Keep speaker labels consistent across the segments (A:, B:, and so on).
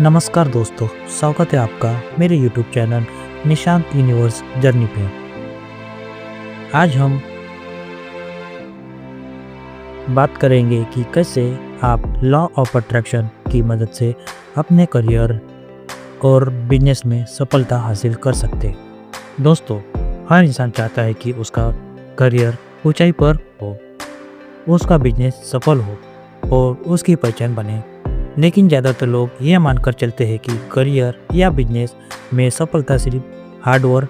A: नमस्कार दोस्तों, स्वागत है आपका मेरे YouTube channel Nishant universe journey पे। आज हम बात करेंगे कि कैसे आप लॉ ऑफ अट्रैक्शन की मदद से अपने करियर और बिजनेस में सफलता हासिल कर सकते हैं। दोस्तों, हर इंसान चाहता है कि उसका करियर ऊंचाई पर हो, उसका बिजनेस सफल हो और उसकी पहचान बने। लेकिन ज़्यादातर लोग ये मानकर चलते हैं कि करियर या बिजनेस में सफलता सिर्फ हार्डवर्क,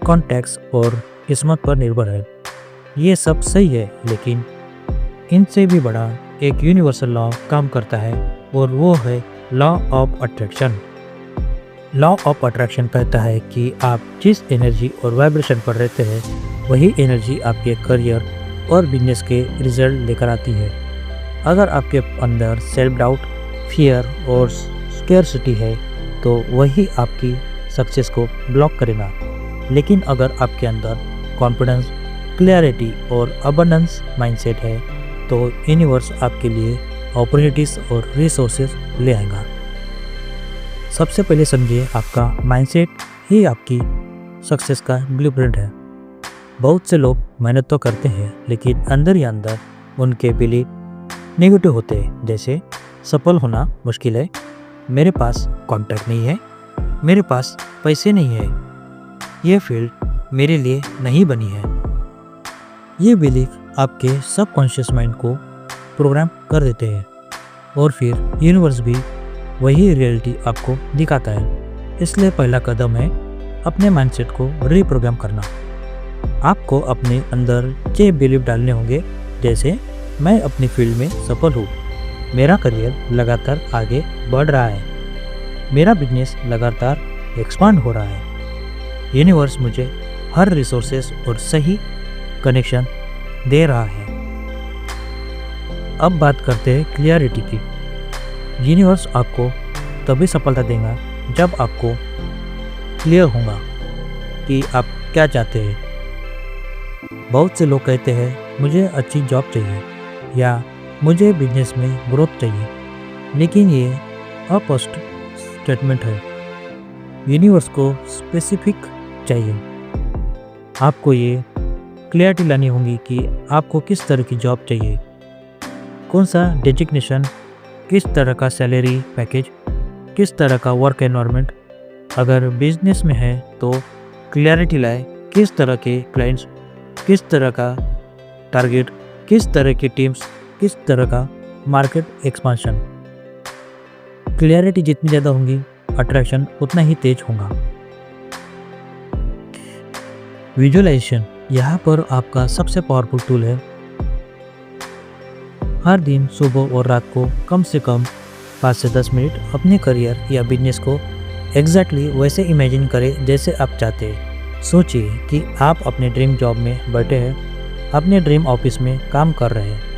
A: कॉन्टैक्ट्स और किस्मत पर निर्भर है। ये सब सही है, लेकिन इनसे भी बड़ा एक यूनिवर्सल लॉ काम करता है और वो है law of attraction. Law of attraction कहता है कि आप जिस एनर्जी और वाइब्रेशन पर रहते हैं, वही एनर्जी आपके करियर और बिजनेस के रिजल्ट लेकर आती है। अगर आपके अंदर सेल्फ डाउट, फियर और स्केर्सिटी है तो वही आपकी सक्सेस को ब्लॉक करेगा। लेकिन अगर आपके अंदर कॉन्फिडेंस, क्लैरिटी और अबंडेंस माइंडसेट है तो यूनिवर्स आपके लिए अपॉर्चुनिटीज और रिसोर्सेज ले आएगा। सबसे पहले समझिए, आपका माइंडसेट ही आपकी सक्सेस का ब्लूप्रिंट है। बहुत से लोग मेहनत तो करते हैं, लेकिन अंदर ही अंदर उनके बिलीफ नेगेटिव होते हैं, जैसे सफल होना मुश्किल है, मेरे पास कॉन्टैक्ट नहीं है, मेरे पास पैसे नहीं है, ये फील्ड मेरे लिए नहीं बनी है। ये बिलीफ आपके सबकॉन्शियस माइंड को प्रोग्राम कर देते हैं और फिर यूनिवर्स भी वही रियलिटी आपको दिखाता है। इसलिए पहला कदम है अपने माइंडसेट को रीप्रोग्राम करना। आपको अपने अंदर ये बिलीफ डालने होंगे, जैसे मैं अपनी फील्ड में सफल हूँ, मेरा करियर लगातार आगे बढ़ रहा है, मेरा बिजनेस लगातार एक्सपांड हो रहा है, यूनिवर्स मुझे हर रिसोर्सेस और सही कनेक्शन दे रहा है। अब बात करते हैं क्लियरिटी की। यूनिवर्स आपको तभी सफलता देगा जब आपको क्लियर होगा कि आप क्या चाहते हैं। बहुत से लोग कहते हैं मुझे अच्छी जॉब चाहिए या मुझे बिजनेस में ग्रोथ चाहिए, लेकिन ये अस्पष्ट स्टेटमेंट है। यूनिवर्स को स्पेसिफिक चाहिए। आपको ये क्लियरिटी लानी होगी कि आपको किस तरह की जॉब चाहिए, कौन सा डेजिग्नेशन, किस तरह का सैलरी पैकेज, किस तरह का वर्क एनवायरनमेंट। अगर बिजनेस में है तो क्लियरिटी लाए, किस तरह के क्लाइंट्स, किस तरह का टारगेट, किस तरह की टीम्स, किस तरह का मार्केट एक्सपांशन। क्लियरिटी जितनी ज़्यादा होगी, अट्रैक्शन उतना ही तेज होगा। विजुअलाइजेशन यहाँ पर आपका सबसे पावरफुल टूल है। हर दिन सुबह और रात को कम से कम 5 से 10 मिनट अपने करियर या बिजनेस को एग्जैक्टली वैसे इमेजिन करें जैसे आप चाहते हैं। सोचिए कि आप अपने ड्रीम जॉब में बैठे हैं, अपने ड्रीम ऑफिस में काम कर रहे हैं,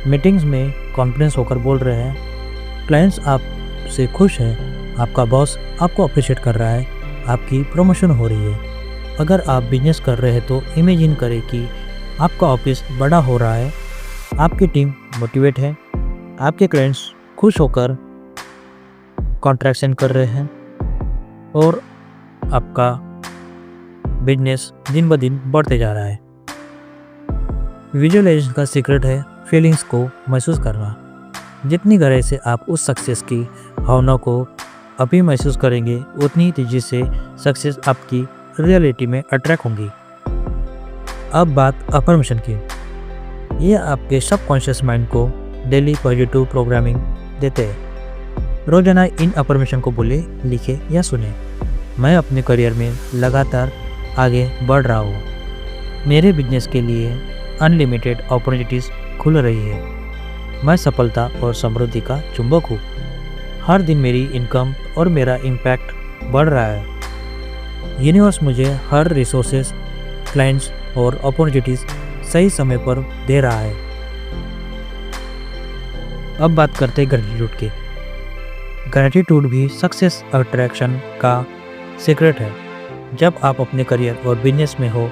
A: मीटिंग्स में कॉन्फिडेंस होकर बोल रहे हैं, क्लाइंट्स आपसे खुश हैं, आपका बॉस आपको अप्रिशिएट कर रहा है, आपकी प्रमोशन हो रही है। अगर आप बिजनेस कर रहे हैं तो इमेजिन करें कि आपका ऑफिस बड़ा हो रहा है, आपकी टीम मोटिवेट है, आपके क्लाइंट्स खुश होकर कॉन्ट्रैक्शन कर रहे हैं और आपका बिजनेस दिन ब दिन बढ़ते जा रहा है। विजुअलाइजेशन का सीक्रेट है फीलिंग्स को महसूस करना। जितनी गहराई से आप उस सक्सेस की भावना को अभी महसूस करेंगे, उतनी तेजी से सक्सेस आपकी रियलिटी में अट्रैक्ट होंगी। अब बात अफर्मेशन की। ये आपके सबकॉन्शियस माइंड को डेली पॉजिटिव प्रोग्रामिंग देते हैं। रोजाना इन अफर्मेशन को बोले, लिखे या सुने। मैं अपने करियर में लगातार आगे बढ़ रहा हूँ, मेरे बिजनेस के लिए अनलिमिटेड अपॉर्चुनिटीज़ खुल रही है, मैं सफलता और समृद्धि का चुंबक हूँ, हर दिन मेरी इनकम और मेरा इम्पैक्ट बढ़ रहा है, यूनिवर्स मुझे हर रिसोर्सेज, क्लाइंट्स और अपॉर्चुनिटीज़ सही समय पर दे रहा है। अब बात करते हैं ग्रैटिट्यूड की। ग्रैटिट्यूड भी सक्सेस अट्रैक्शन का सीक्रेट है। जब आप अपने करियर और बिजनेस में हो,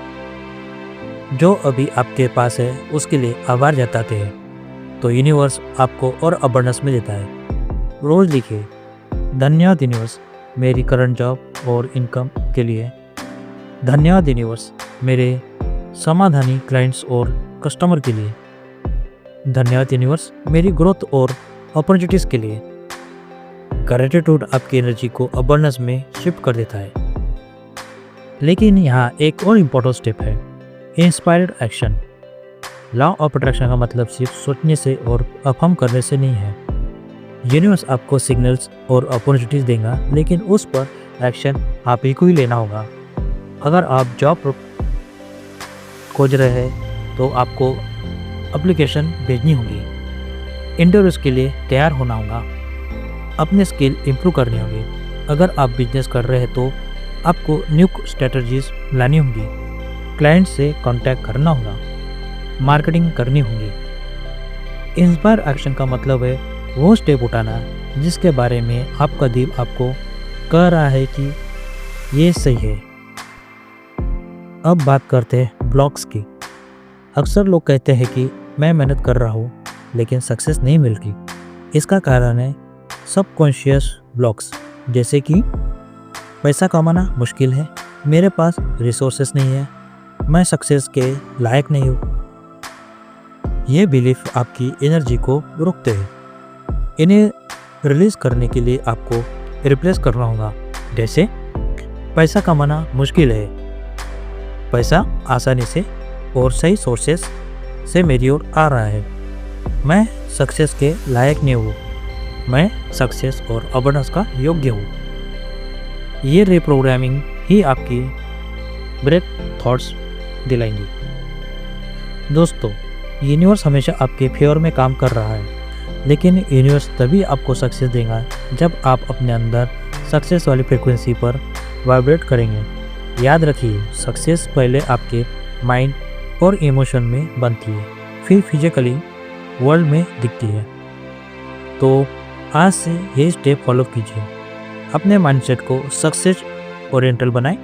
A: जो अभी आपके पास है उसके लिए आभार जताते हैं तो यूनिवर्स आपको और अबंडेंस में देता है। रोज लिखिए, धन्यवाद यूनिवर्स मेरी करंट जॉब और इनकम के लिए। धन्यवाद यूनिवर्स मेरे समाधानी क्लाइंट्स और कस्टमर के लिए। धन्यवाद यूनिवर्स मेरी ग्रोथ और अपॉर्चुनिटीज़ के लिए। ग्रैटिट्यूड आपकी एनर्जी को अबंडेंस में शिफ्ट कर देता है। लेकिन यहाँ एक और इम्पोर्टेंट स्टेप है, inspired action. Law of attraction का मतलब सिर्फ सोचने से और अफर्म करने से नहीं है। यूनिवर्स आपको सिग्नल्स और अपॉर्चुनिटीज़ देगा, लेकिन उस पर एक्शन आप ही को ही लेना होगा। अगर आप जॉब खोज रहे हैं तो आपको एप्लीकेशन भेजनी होगी, इंटरव्यूज के लिए तैयार होना होगा, अपने स्किल इम्प्रूव करनी होगी। अगर आप बिजनेस कर रहे हैं तो आपको न्यू स्ट्रेटजीज लानी होंगी, क्लाइंट से कांटेक्ट करना होगा, मार्केटिंग करनी होगी। इंस्पायर एक्शन का मतलब है वो स्टेप उठाना जिसके बारे में आपका दिल आपको कह रहा है कि ये सही है। अब बात करते हैं ब्लॉक्स की। अक्सर लोग कहते हैं कि मैं मेहनत कर रहा हूँ लेकिन सक्सेस नहीं मिलती। इसका कारण है सबकॉन्शियस ब्लॉक्स, जैसे कि पैसा कमाना मुश्किल है, मेरे पास रिसोर्सेस नहीं है, मैं सक्सेस के लायक नहीं हूँ। ये बिलीफ आपकी एनर्जी को रोकते हैं। इन्हें रिलीज करने के लिए आपको रिप्लेस करना होगा, जैसे पैसा कमाना मुश्किल है, पैसा आसानी से और सही सोर्सेस से मेरी ओर आ रहा है, मैं सक्सेस के लायक नहीं हूँ, मैं सक्सेस और अबंडेंस का योग्य हूँ। ये रिप्रोग्रामिंग ही आपकी ब्रेक थॉट्स दिलाएंगी। दोस्तों, यूनिवर्स हमेशा आपके फेवर में काम कर रहा है, लेकिन यूनिवर्स तभी आपको सक्सेस देगा जब आप अपने अंदर सक्सेस वाली फ्रिक्वेंसी पर वाइब्रेट करेंगे। याद रखिए, सक्सेस पहले आपके माइंड और इमोशन में बनती है, फिर फिजिकली वर्ल्ड में दिखती है। तो आज से ये स्टेप फॉलो कीजिए। अपने माइंडसेट को सक्सेस ओरिएंटल बनाएं,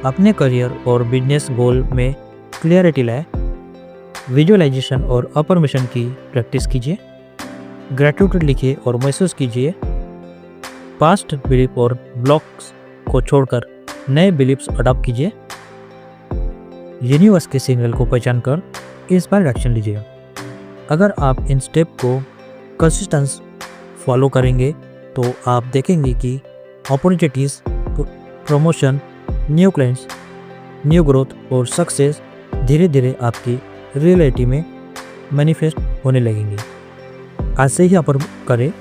A: अपने करियर और बिजनेस गोल में क्लियरिटी लाएं, विजुअलाइजेशन और अफर्मेशन की प्रैक्टिस कीजिए, ग्रैटिट्यूड लिखिए और महसूस कीजिए। पास्ट बिलीफ और ब्लॉक्स को छोड़कर नए बिलीफ्स अडॉप्ट कीजिए। यूनिवर्स के सिग्नल को पहचान कर इंस्पायर्ड एक्शन लीजिए। अगर आप इन स्टेप को कंसिस्टेंस फॉलो करेंगे तो आप देखेंगे कि opportunities, promotion, new clients, new growth और सक्सेस धीरे धीरे आपकी रियलिटी में मैनिफेस्ट होने लगेंगे। आज से ही अपर करें,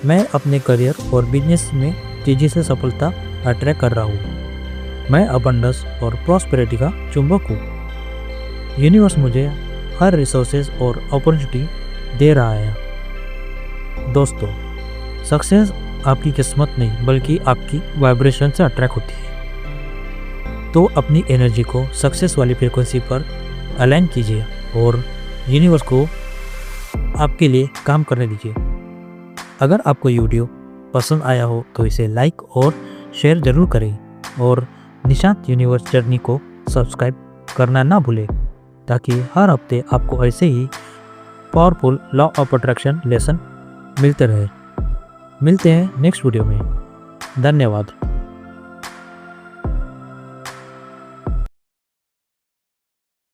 A: मैं अपने करियर और बिजनेस में तेज़ी से सफलता अट्रैक्ट कर रहा हूँ, मैं अबंडेंस और प्रॉस्पेरिटी का चुंबक हूँ। यूनिवर्स मुझे हर रिसोर्सेज और अपॉर्चुनिटी दे रहा है। दोस्तों, सक्सेस आपकी किस्मत नहीं बल्कि आपकी वाइब्रेशन से अट्रैक्ट होती है। तो अपनी एनर्जी को सक्सेस वाली फ्रीक्वेंसी पर अलाइन कीजिए और यूनिवर्स को आपके लिए काम करने दीजिए। अगर आपको ये वीडियो पसंद आया हो तो इसे लाइक और शेयर ज़रूर करें और निशांत यूनिवर्स जर्नी को सब्सक्राइब करना ना भूलें, ताकि हर हफ्ते आपको ऐसे ही powerful law of attraction lesson मिलते रहे। मिलते हैं नेक्स्ट वीडियो में। धन्यवाद।